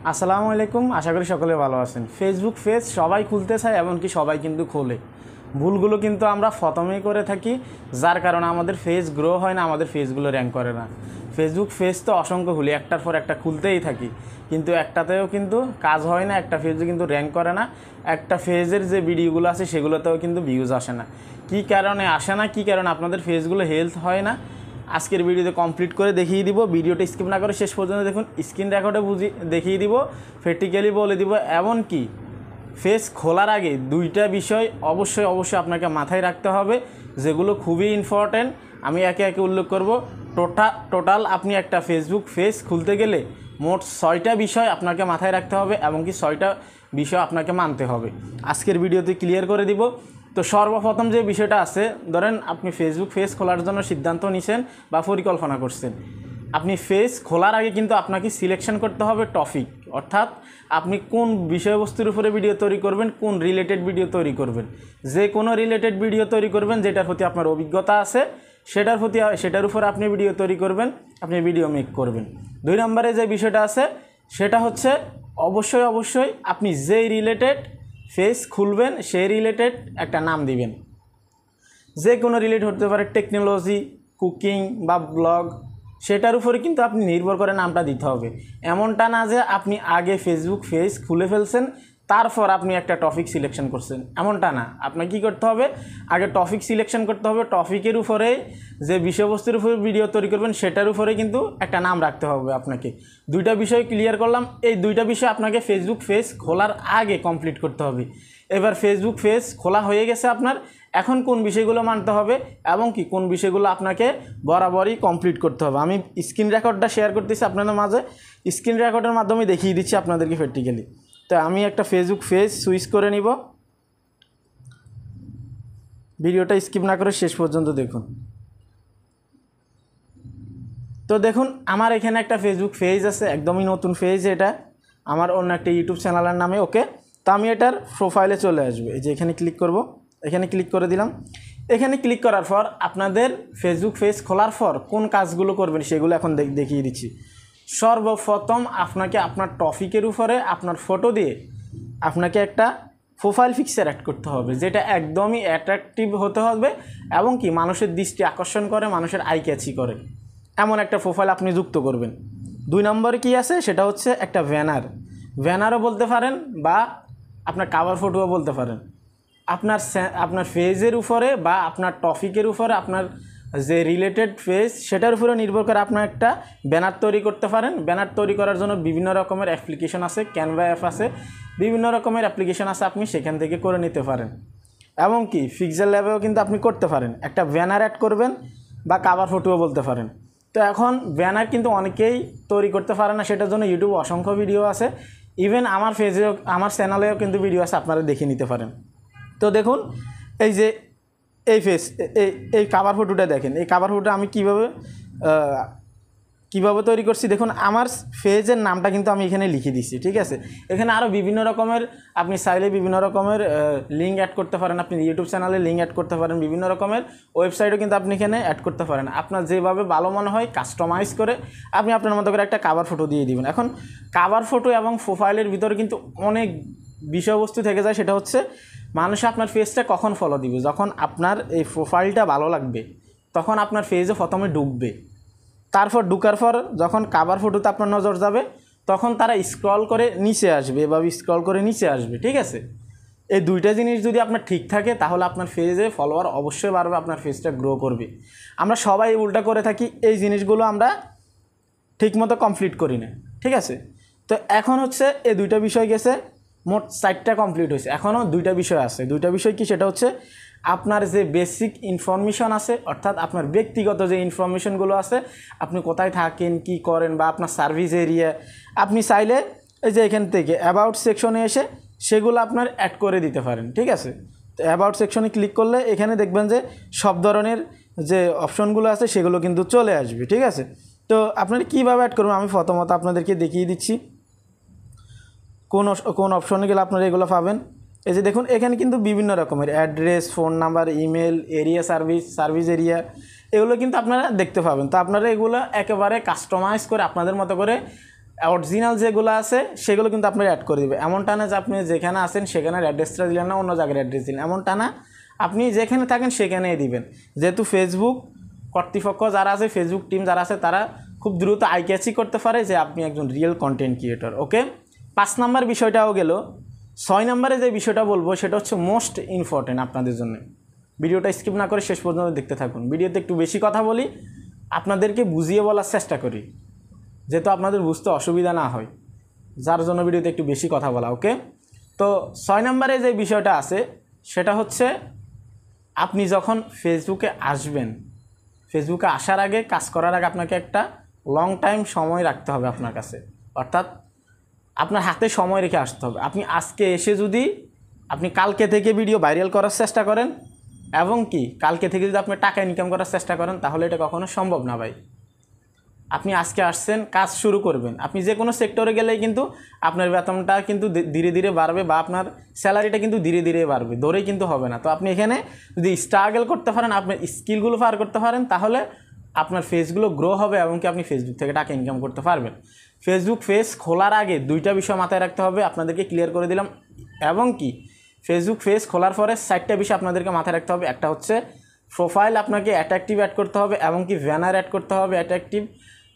আসসালামু আলাইকুম, আশা করি সকলে ভালো আছেন। ফেসবুক পেজ সবাই খুলতে চায়, এমনকি সবাই কিন্তু খোলে। ভুলগুলো কিন্তু আমরা প্রথমেই করে থাকি, যার কারণে আমাদের পেজ গ্রো হয় না, আমাদের পেজগুলো র্যাঙ্ক করে না। ফেসবুক পেজ তো অসংখ্য খুলি, একটার পর একটা খুলতেই থাকি, কিন্তু একটাতেও কিন্তু কাজ হয় না, একটা পেজও কিন্তু র্যাঙ্ক করে না। একটা পেজের যে ভিডিওগুলো আছে সেগুলোতেও কিন্তু ভিউজ আসে না। কী কারণে আসে না, কী কারণে আপনাদের পেজগুলো হেলথ হয় না, আজকের ভিডিওতে কমপ্লিট করে দেখিয়ে দিব। ভিডিওটা স্কিপ না করে শেষ পর্যন্ত দেখুন। স্ক্রিন রেকর্ডে দেখিয়ে দিব, প্র্যাকটিক্যালি বলে দিব। এমনকি পেজ খোলার আগে দুইটা বিষয় অবশ্যই আপনাকে মাথায় রাখতে হবে, যেগুলো খুবই ইম্পর্ট্যান্ট। আমি একে একে উল্লেখ করব। টোটাল আপনি একটা ফেসবুক পেজ খুলতে গেলে মোট 6টা বিষয় আপনাকে মাথায় রাখতে হবে, এমনকি 6টা বিষয় আপনাকে মানতে হবে। আজকের ভিডিওতে ক্লিয়ার করে দিব। তো সর্বপ্রথম যে বিষয়টা আছে, ধরেন আপনি ফেসবুক পেজ খোলার জন্য সিদ্ধান্ত নিছেন বা পরিকল্পনা করছেন। আপনি পেজ খোলার আগে কিন্তু আপনাকে সিলেকশন করতে হবে টপিক, অর্থাৎ আপনি কোন বিষয়বস্তুর উপরে ভিডিও তৈরি করবেন, কোন রিলেটেড ভিডিও তৈরি করবেন। যে কোনো রিলেটেড ভিডিও তৈরি করবেন যেটার প্রতি আপনার অভিজ্ঞতা আছে, সেটার উপর আপনি ভিডিও তৈরি করবেন, আপনি ভিডিও মেক করবেন। 2 নম্বরে যে বিষয়টা আছে সেটা হচ্ছে অবশ্যই আপনি যেই রিলেটেড পেজ খুলবেন সেই রিলেটেড একটা নাম দিবেন। যে কোনো রিলেটেড হতে পারে, টেকনোলজি, কুকিং বা ব্লগ, সেটার উপরে কিন্তু আপনি নির্ভর করে নামটা দিতে হবে। এমনটা না যে আপনি আগে ফেসবুক পেজ খুলে ফেলছেন তারপর আপনি একটা টপিক সিলেকশন করছেন, এমনটা না। আপনাকে কী করতে হবে, আগে টপিক সিলেকশন করতে হবে। টপিকের উপরে যে বিষয়বস্তুর উপরে ভিডিও তৈরি করবেন সেটার উপরে কিন্তু একটা নাম রাখতে হবে আপনাকে। 2টা বিষয় ক্লিয়ার করলাম। এই 2টা বিষয় আপনাকে ফেসবুক পেজ খোলার আগে কমপ্লিট করতে হবে। এবার ফেসবুক পেজ খোলা হয়ে গেছে আপনার, এখন কোন বিষয়গুলো মানতে হবে এবং কি কোন বিষয়গুলো আপনাকে বরাবরই কমপ্লিট করতে হবে। আমি স্ক্রিন রেকর্ডটা শেয়ার করতেছি আপনাদের মাঝে, স্ক্রিন রেকর্ডের মাধ্যমে দেখিয়ে দিচ্ছি আপনাদেরকে প্র্যাকটিক্যালি। তো আমি একটা ফেসবুক পেজ সুইচ করে নিব। ভিডিওটা স্কিপ না করে শেষ পর্যন্ত দেখুন। তো দেখুন, আমার এখানে একটা ফেসবুক পেজ আছে, একদমই নতুন পেজ। এটা আমার অন্য একটা ইউটিউব চ্যানেলের নামে। ওকে, তো আমি এটার প্রোফাইলে চলে আসবো। এই যে এখানে ক্লিক করব, এখানে ক্লিক করে দিলাম। এখানে ক্লিক করার পর আপনাদের ফেসবুক পেজ খোলার পর কোন কাজগুলো করবেন সেগুলো এখন দেখিয়ে দিচ্ছি। সর্বপ্রথম আপনাকে আপনার টপিকের উপরে আপনার ফটো দিয়ে আপনাকে একটা প্রোফাইল পিকচার অ্যাড করতে হবে, যেটা একদমই অ্যাট্রাকটিভ হতে হবে এবং কি মানুষের দৃষ্টি আকর্ষণ করে, মানুষের আই ক্যাচি করে, এমন একটা প্রোফাইল আপনি যুক্ত করবেন। 2 নম্বরে কী আছে সেটা হচ্ছে একটা ব্যানারও বলতে পারেন বা আপনার কাভার ফটোও বলতে পারেন। আপনার পেজের উপরে বা আপনার টপিকের উপরে আপনার যে রিলেটেড পেজ সেটার উপরে নির্ভর করে আপনার একটা ব্যানার তৈরি করতে পারেন। ব্যানার তৈরি করার জন্য বিভিন্ন রকমের অ্যাপ্লিকেশন আছে, ক্যানভা অ্যাপ আছে, বিভিন্ন রকমের অ্যাপ্লিকেশন আছে, আপনি সেখান থেকে করে নিতে পারেন। এমনকি পিক্সেল ল্যাবেও কিন্তু আপনি করতে পারেন। একটা ব্যানার অ্যাড করবেন বা কাভার ফটোও বলতে পারেন। তো এখন ব্যানার কিন্তু অনেকেই তৈরি করতে পারে না, সেটার জন্য ইউটিউবে অসংখ্য ভিডিও আছে। ইভেন আমার পেজেও, আমার চ্যানেলেও কিন্তু ভিডিও আছে, আপনারা দেখে নিতে পারেন। তো দেখুন, এই যে এই পেজ, এই কাভার ফটোটা দেখেন। এই কাভার ফটোটা আমি কীভাবে তৈরি করছি দেখুন। আমার পেজের নামটা কিন্তু আমি এখানে লিখে দিচ্ছি, ঠিক আছে। এখানে আরও বিভিন্ন রকমের, আপনি চাইলে বিভিন্ন রকমের লিঙ্ক অ্যাড করতে পারেন। আপনি ইউটিউব চ্যানেলে লিঙ্ক অ্যাড করতে পারেন, বিভিন্ন রকমের ওয়েবসাইটও কিন্তু আপনি এখানে অ্যাড করতে পারেন। আপনার যেভাবে ভালো মনে হয় কাস্টমাইজ করে আপনি আপনার মতো করে একটা কাভার ফটো দিয়ে দিবেন। এখন কাভার ফটো এবং প্রোফাইলের ভিতরে কিন্তু অনেক বিষয়বস্তু থেকে যায়। সেটা হচ্ছে মানুষ আপনার পেজটা কখন ফলো দিবে, যখন আপনার এই প্রোফাইলটা ভালো লাগবে তখন আপনার পেজে প্রথমে ঢুকবে। তারপর ঢুকার পর যখন কাভার ফটোতে আপনার নজর যাবে তখন তারা স্ক্রল করে নিচে আসবে, এভাবে স্ক্রল করে নিচে আসবে, ঠিক আছে। এই 2টা জিনিস যদি আপনার ঠিক থাকে তাহলে আপনার পেজে ফলোয়ার অবশ্যই বাড়বে, আপনার পেজটা গ্রো করবে। আমরা সবাই উল্টা করে থাকি, এই জিনিসগুলো আমরা ঠিকমতো কমপ্লিট করি না, ঠিক আছে। তো এখন হচ্ছে এই 2টা বিষয় গেছে, মোট 4টা কমপ্লিট হয়েছে। এখনও 2টা বিষয় আছে। 2টা বিষয় কি, সেটা হচ্ছে আপনার যে বেসিক ইনফরমেশন আছে, অর্থাৎ আপনার ব্যক্তিগত যে ইনফরমেশনগুলো আছে, আপনি কোথায় থাকেন, কি করেন, বা আপনার সার্ভিস এরিয়া, আপনি চাইলে এই যে এখান থেকে অ্যাবাউট সেকশনে এসে সেগুলো আপনার অ্যাড করে দিতে পারেন, ঠিক আছে। তো অ্যাবাউট সেকশনে ক্লিক করলে এখানে দেখবেন যে সব ধরনের যে অপশনগুলো আছে সেগুলো কিন্তু চলে আসবে, ঠিক আছে। তো আপনারা কীভাবে অ্যাড করবেন আমি প্রথমত আপনাদেরকে দেখিয়ে দিচ্ছি। কোন অপশনে গেলে আপনারা এগুলো পাবেন। এই যে দেখুন, এখানে কিন্তু বিভিন্ন রকমের address, phone number, email, area, service area, এগুলো কিন্তু আপনারা দেখতে পাবেন। তো আপনারা এগুলো একেবারে কাস্টমাইজ করে আপনাদের মতো করে অরিজিনাল যেগুলো আছে সেগুলো কিন্তু আপনার অ্যাড করে দেবে। এমনটা না যে আপনি যেখানে আছেন সেখানের অ্যাড্রেসটা দিলেন না, অন্য জায়গার অ্যাড্রেস দিলেন, এমনটা না, আপনি যেখানে থাকেন সেখানেই দিবেন। যেহেতু ফেসবুক কর্তৃপক্ষ যারা আছে, ফেসবুক টিম যারা আছে, তারা খুব দ্রুত আই ক্যাচই করতে পারে যে আপনি একজন রিয়েল কন্টেন্ট ক্রিয়েটর। ওকে, 5 নাম্বার বিষয়টাও গেল। 6 নম্বরে যে বিষয়টা বলবো সেটা হচ্ছে মোস্ট ইম্পর্টেন্ট আপনাদের জন্য। ভিডিওটা স্কিপ না করে শেষ পর্যন্ত দেখতে থাকুন। ভিডিওতে একটু বেশি কথা বলি, আপনাদেরকে বুঝিয়ে বলার চেষ্টা করি যেহেতু আপনাদের বুঝতে অসুবিধা না হয়, যার জন্য ভিডিওতে একটু বেশি কথা বলা। ওকে, তো 6 নম্বরে যে বিষয়টা আছে সেটা হচ্ছে আপনি যখন ফেসবুকে আসবেন, ফেসবুকে আসার আগে, কাজ করার আগে আপনাকে একটা লং টাইম সময় রাখতে হবে আপনার কাছে, অর্থাৎ আপনার হাতে সময় রেখে আসতে হবে। আপনি আজকে এসে যদি আপনি কালকে থেকে ভিডিও ভাইরাল করার চেষ্টা করেন এবং কি কালকে থেকে যদি আপনি টাকা ইনকাম করার চেষ্টা করেন, তাহলে এটা কখনো সম্ভব না ভাই। আপনি আজকে আসছেন, কাজ শুরু করবেন, আপনি যে কোনো সেক্টরে গেলেই কিন্তু আপনার বেতনটা কিন্তু ধীরে ধীরে বাড়বে বা আপনার স্যালারিটা কিন্তু ধীরে ধীরে বাড়বে, ধরেই কিন্তু হবে না। তো আপনি এখানে যদি স্ট্রাগল করতে পারেন, আপনার স্কিলগুলো পার করতে পারেন, তাহলে আপনার ফেসগুলো গ্রো হবে এবং কি আপনি ফেসবুক থেকে টাকা ইনকাম করতে পারবেন। ফেসবুক পেজ খোলার আগে 2টা বিষয় মাথায় রাখতে হবে, আপনাদেরকে ক্লিয়ার করে দিলাম। এবং কি ফেসবুক পেজ খোলার পরে 4টা বিষয় আপনাদেরকে মাথায় রাখতে হবে। একটা হচ্ছে প্রোফাইল আপনাকে অ্যাট্রাকটিভ অ্যাড করতে হবে এবং কি ব্যানার অ্যাড করতে হবে অ্যাট্রাকটিভ।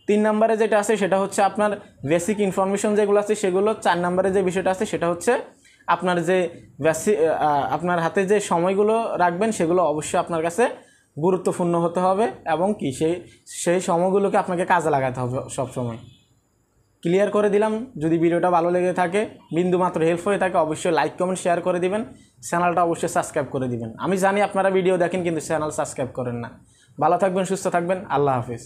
3 নম্বরে যেটা আছে সেটা হচ্ছে আপনার বেসিক ইনফরমেশন যেগুলো আছে সেগুলো। 4 নম্বরে যে বিষয়টা আছে সেটা হচ্ছে আপনার যে আপনার হাতে যে সময়গুলো রাখবেন সেগুলো অবশ্যই আপনার কাছে গুরুত্বপূর্ণ হতে হবে এবং কি সেই সময়গুলোকে আপনাকে কাজে লাগাতে হবে সব সময়। ক্লিয়ার করে দিলাম। যদি ভিডিওটা ভালো লেগে থাকে, বিন্দুমাত্র হেল্প হয়ে থাকে, অবশ্যই লাইক কমেন্ট শেয়ার করে দিবেন, চ্যানেলটা অবশ্যই সাবস্ক্রাইব করে দিবেন। আমি জানি আপনারা ভিডিও দেখেন কিন্তু চ্যানেল সাবস্ক্রাইব করেন না। ভালো থাকবেন, সুস্থ থাকবেন, আল্লাহ হাফিজ।